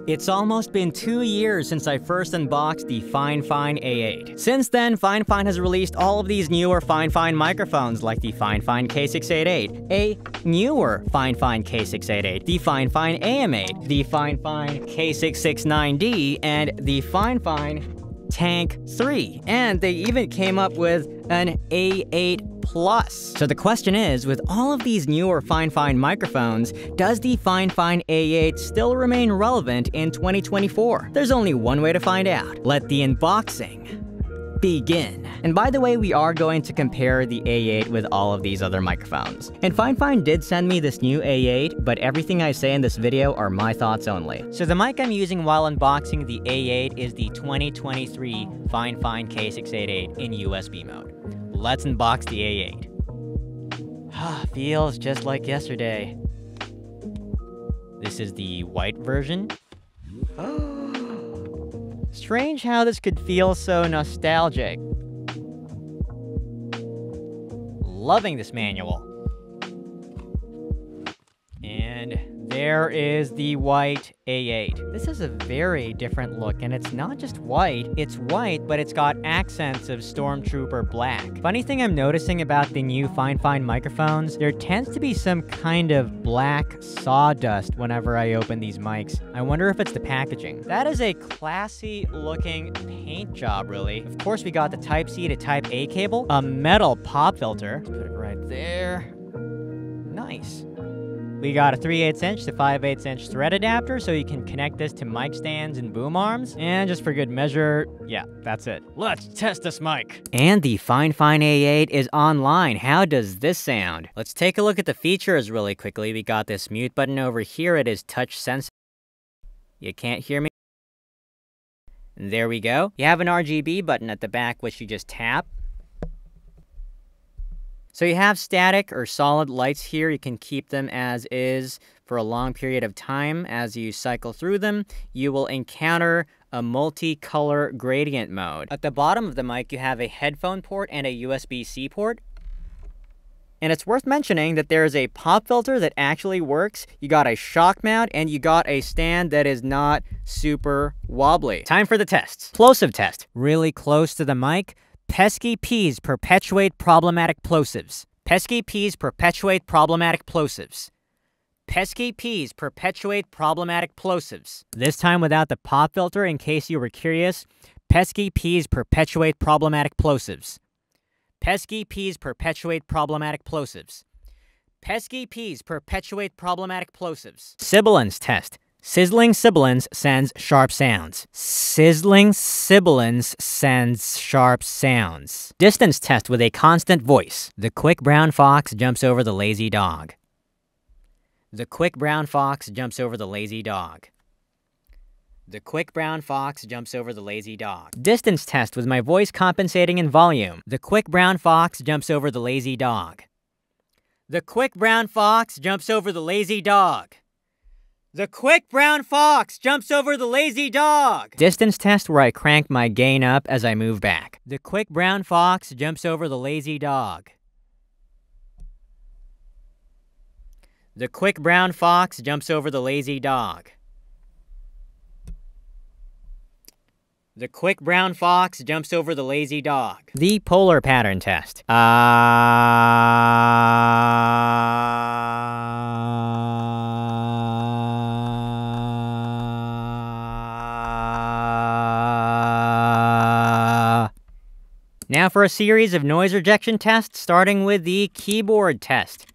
It's almost been 2 years since I first unboxed the Fifine A8. Since then, Fifine has released all of these newer Fifine microphones like the Fifine K688, a newer Fifine K688, the Fifine AM8, the Fifine K669b, and the Fifine Tank 3, and they even came up with an A8 Plus. So the question is, with all of these newer Fifine microphones, does the Fifine A8 still remain relevant in 2024? There's only one way to find out. Let the unboxing begin. And by the way, we are going to compare the A8 with all of these other microphones. And Fifine did send me this new A8, but everything I say in this video are my thoughts only. So the mic I'm using while unboxing the A8 is the 2023 Fifine K688 in USB mode. Let's unbox the A8. Feels just like yesterday. This is the white version. Strange how this could feel so nostalgic. Loving this manual. And there is the white A8. This is a very different look, and it's not just white, it's white, but it's got accents of Stormtrooper black. Funny thing I'm noticing about the new Fifine microphones, there tends to be some kind of black sawdust whenever I open these mics. I wonder if it's the packaging. That is a classy looking paint job, really. Of course, we got the Type-C to Type-A cable, a metal pop filter. Let's put it right there. Nice. We got a 3/8 inch to 5/8 inch thread adapter, so you can connect this to mic stands and boom arms. And just for good measure, yeah, that's it. Let's test this mic. And the Fifine A8 is online. How does this sound? Let's take a look at the features really quickly. We got this mute button over here. It is touch sensitive. You can't hear me. And there we go. You have an RGB button at the back, which you just tap. So you have static or solid lights here. You can keep them as is for a long period of time. As you cycle through them, you will encounter a multicolor gradient mode. At the bottom of the mic, you have a headphone port and a USB-C port. And it's worth mentioning that there is a pop filter that actually works. You got a shock mount, and you got a stand that is not super wobbly. Time for the tests. Plosive test. Really close to the mic. Pesky peas perpetuate problematic plosives. Pesky peas perpetuate problematic plosives. Pesky peas perpetuate problematic plosives. This time without the pop filter, in case you were curious. Pesky peas perpetuate problematic plosives. Pesky peas perpetuate problematic plosives. Pesky peas perpetuate problematic plosives. Sibilance test. Sizzling sibilance sends sharp sounds. Sizzling sibilance sends sharp sounds. Distance test with a constant voice. The quick brown fox jumps over the lazy dog. The quick brown fox jumps over the lazy dog. The quick brown fox jumps over the lazy dog. Distance test with my voice compensating in volume. The quick brown fox jumps over the lazy dog. The quick brown fox jumps over the lazy dog. The quick brown fox jumps over the lazy dog. Distance test where I crank my gain up as I move back. The quick brown fox jumps over the lazy dog. The quick brown fox jumps over the lazy dog. The quick brown fox jumps over the lazy dog. The polar pattern test. Now for a series of noise rejection tests, starting with the keyboard test.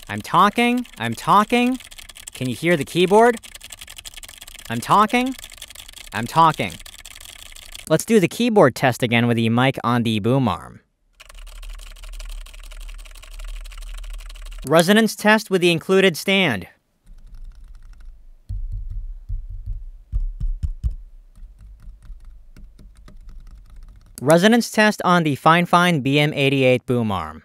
I'm talking. Can you hear the keyboard? I'm talking. Let's do the keyboard test again with the mic on the boom arm. Resonance test with the included stand. Resonance test on the Fifine BM88 boom arm.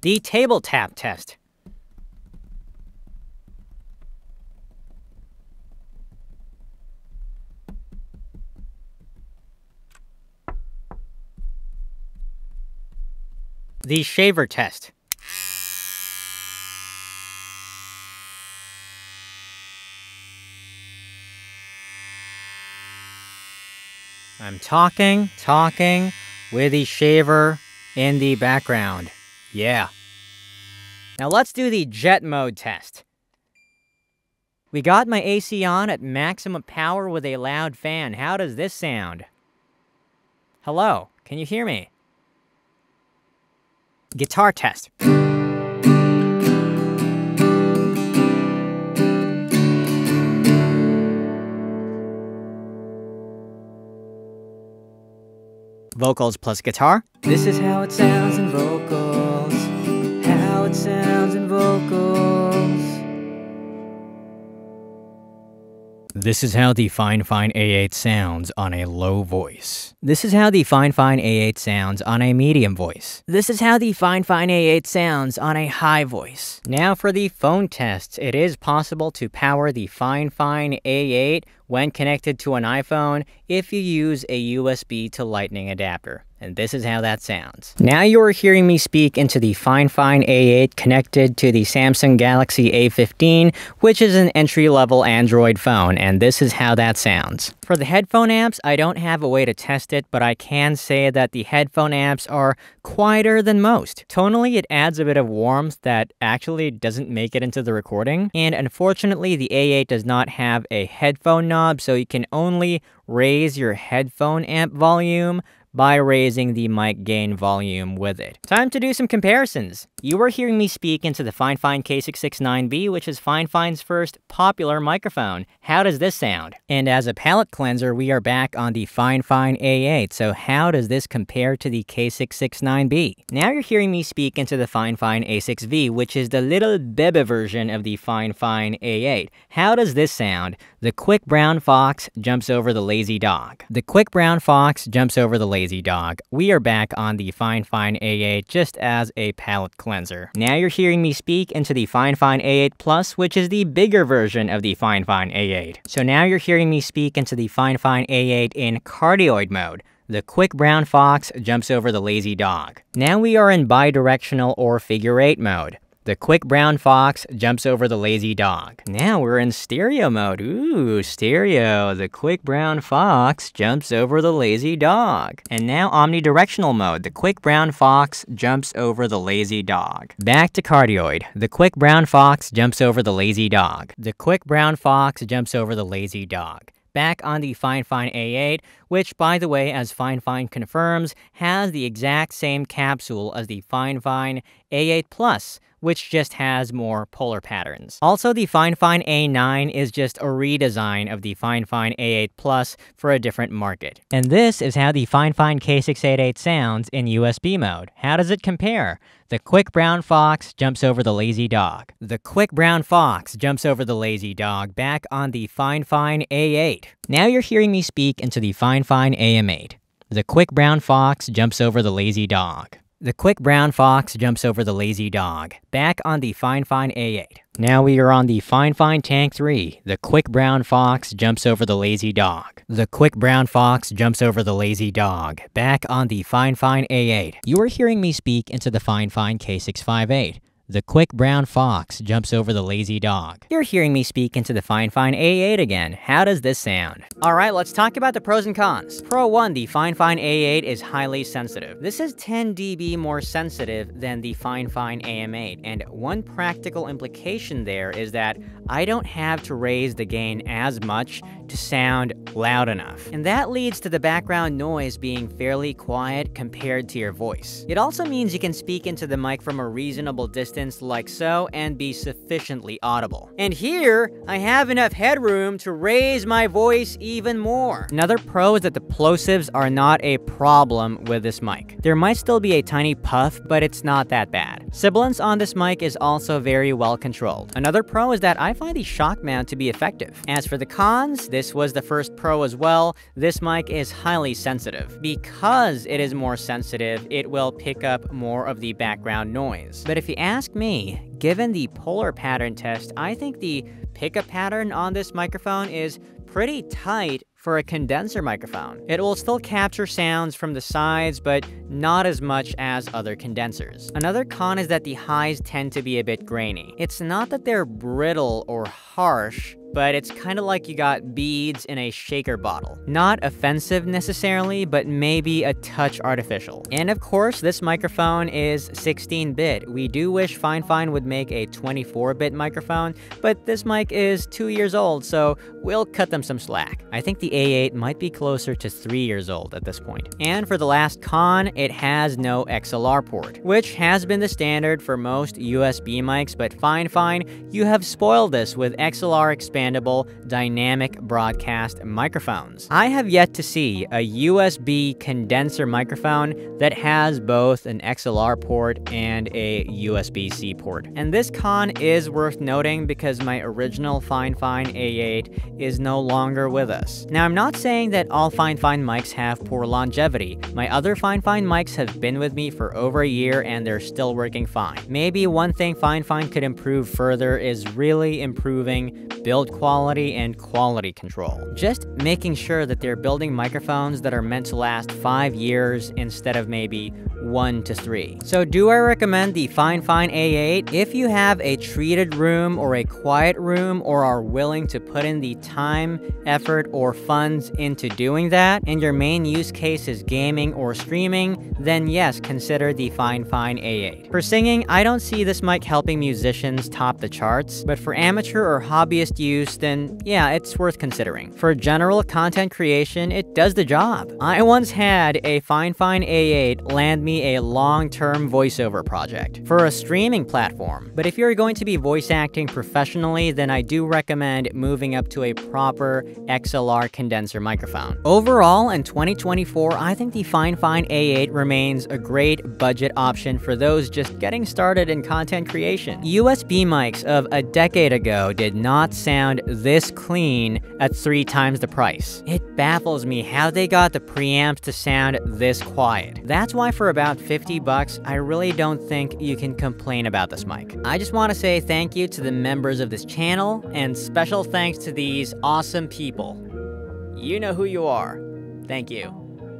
The table tap test. The shaver test. I'm talking with the shaver in the background. Yeah. Now let's do the jet mode test. We got my AC on at maximum power with a loud fan. How does this sound? Hello, can you hear me? Guitar test. Vocals plus guitar. This is how it sounds in vocals. How it sounds in vocals. This is how the Fifine A8 sounds on a low voice. This is how the Fifine A8 sounds on a medium voice. This is how the Fifine A8 sounds on a high voice. Now for the phone tests, it is possible to power the Fifine A8 when connected to an iPhone if you use a USB to Lightning adapter. And this is how that sounds. Now you're hearing me speak into the Fifine A8 connected to the Samsung Galaxy A15, which is an entry-level Android phone, and this is how that sounds. For the headphone amps, I don't have a way to test it, but I can say that the headphone amps are quieter than most. Tonally, it adds a bit of warmth that actually doesn't make it into the recording, and unfortunately, the A8 does not have a headphone knob, so you can only raise your headphone amp volume by raising the mic gain volume with it. Time to do some comparisons. You are hearing me speak into the Fifine K669b, which is Fifine's first popular microphone. How does this sound? And as a palate cleanser, we are back on the Fifine A8, so how does this compare to the K669b? Now you're hearing me speak into the Fifine A6v, which is the little baby version of the Fifine A8. How does this sound? The quick brown fox jumps over the lazy dog. The quick brown fox jumps over the lazy dog. We are back on the Fifine A8 just as a palate cleanser. Now you're hearing me speak into the Fifine A8 Plus, which is the bigger version of the Fifine A8. So now you're hearing me speak into the Fifine A8 in cardioid mode. The quick brown fox jumps over the lazy dog. Now we are in bidirectional or figure 8 mode. The quick brown fox jumps over the lazy dog. Now we're in stereo mode. Ooh, stereo. The quick brown fox jumps over the lazy dog. And now omnidirectional mode. The quick brown fox jumps over the lazy dog. Back to cardioid. The quick brown fox jumps over the lazy dog. The quick brown fox jumps over the lazy dog. Back on the Fifine A8, which, by the way, as Fifine confirms, has the exact same capsule as the Fifine A8 Plus, which just has more polar patterns. Also, the Fifine A9 is just a redesign of the Fifine A8 Plus for a different market. And this is how the Fifine K688 sounds in USB mode. How does it compare? The quick brown fox jumps over the lazy dog. The quick brown fox jumps over the lazy dog back on the Fifine A8. Now you're hearing me speak into the Fifine AM8. The quick brown fox jumps over the lazy dog. The quick brown fox jumps over the lazy dog. Back on the Fifine A8. Now we are on the Fifine Tank 3. The quick brown fox jumps over the lazy dog. The quick brown fox jumps over the lazy dog. Back on the Fifine A8. You are hearing me speak into the Fifine K658. The quick brown fox jumps over the lazy dog. You're hearing me speak into the Fifine A8 again. How does this sound? Alright, let's talk about the pros and cons. Pro 1, the Fifine A8 is highly sensitive. This is 10 dB more sensitive than the Fifine AM8, and one practical implication there is that I don't have to raise the gain as much to sound loud enough. And that leads to the background noise being fairly quiet compared to your voice. It also means you can speak into the mic from a reasonable distance like so and be sufficiently audible. And here, I have enough headroom to raise my voice even more. Another pro is that the plosives are not a problem with this mic. There might still be a tiny puff, but it's not that bad. Sibilance on this mic is also very well controlled. Another pro is that I find the shock mount to be effective. As for the cons, this was the first pro as well. This mic is highly sensitive. Because it is more sensitive, it will pick up more of the background noise. But if you ask me, given the polar pattern test, I think the pickup pattern on this microphone is pretty tight for a condenser microphone. It will still capture sounds from the sides, but not as much as other condensers. Another con is that the highs tend to be a bit grainy. It's not that they're brittle or harsh, but it's kind of like you got beads in a shaker bottle. Not offensive necessarily, but maybe a touch artificial. And of course, this microphone is 16-bit. We do wish Fifine would make a 24-bit microphone, but this mic is 2 years old, so we'll cut them some slack. I think the A8 might be closer to 3 years old at this point. And for the last con, it has no XLR port, which has been the standard for most USB mics, but Fifine, you have spoiled this with XLR expandable dynamic broadcast microphones. I have yet to see a USB condenser microphone that has both an XLR port and a USB-C port. And this con is worth noting because my original Fifine A8 is no longer with us. Now, I'm not saying that all Fifine mics have poor longevity. My other Fifine mics have been with me for over a year and they're still working fine. Maybe one thing Fifine could improve further is really improving build quality and quality control. Just making sure that they're building microphones that are meant to last 5 years instead of maybe 1 to 3. So do I recommend the Fifine A8? If you have a treated room or a quiet room or are willing to put in the time, effort, or funds into doing that, and your main use case is gaming or streaming, then yes, consider the Fifine A8. For singing, I don't see this mic helping musicians top the charts, but for amateur or hobbyist use, then yeah, it's worth considering. For general content creation, it does the job. I once had a Fifine A8 land me a long-term voiceover project for a streaming platform, but if you're going to be voice acting professionally, then I do recommend moving up to a proper XLR condenser microphone. Overall, in 2024, I think the Fifine A8 remains a great budget option for those just getting started in content creation. USB mics of a decade ago did not sound this clean at 3 times the price. It baffles me how they got the preamps to sound this quiet. That's why for about $50, I really don't think you can complain about this mic. I just want to say thank you to the members of this channel, and special thanks to these awesome people. You know who you are. Thank you.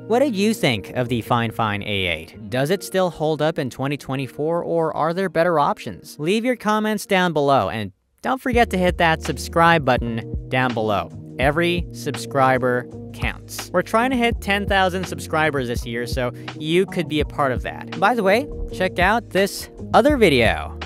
What did you think of the Fifine A8? Does it still hold up in 2024, or are there better options? Leave your comments down below, and don't forget to hit that subscribe button down below. Every subscriber counts. We're trying to hit 10,000 subscribers this year, so you could be a part of that. By the way, check out this other video.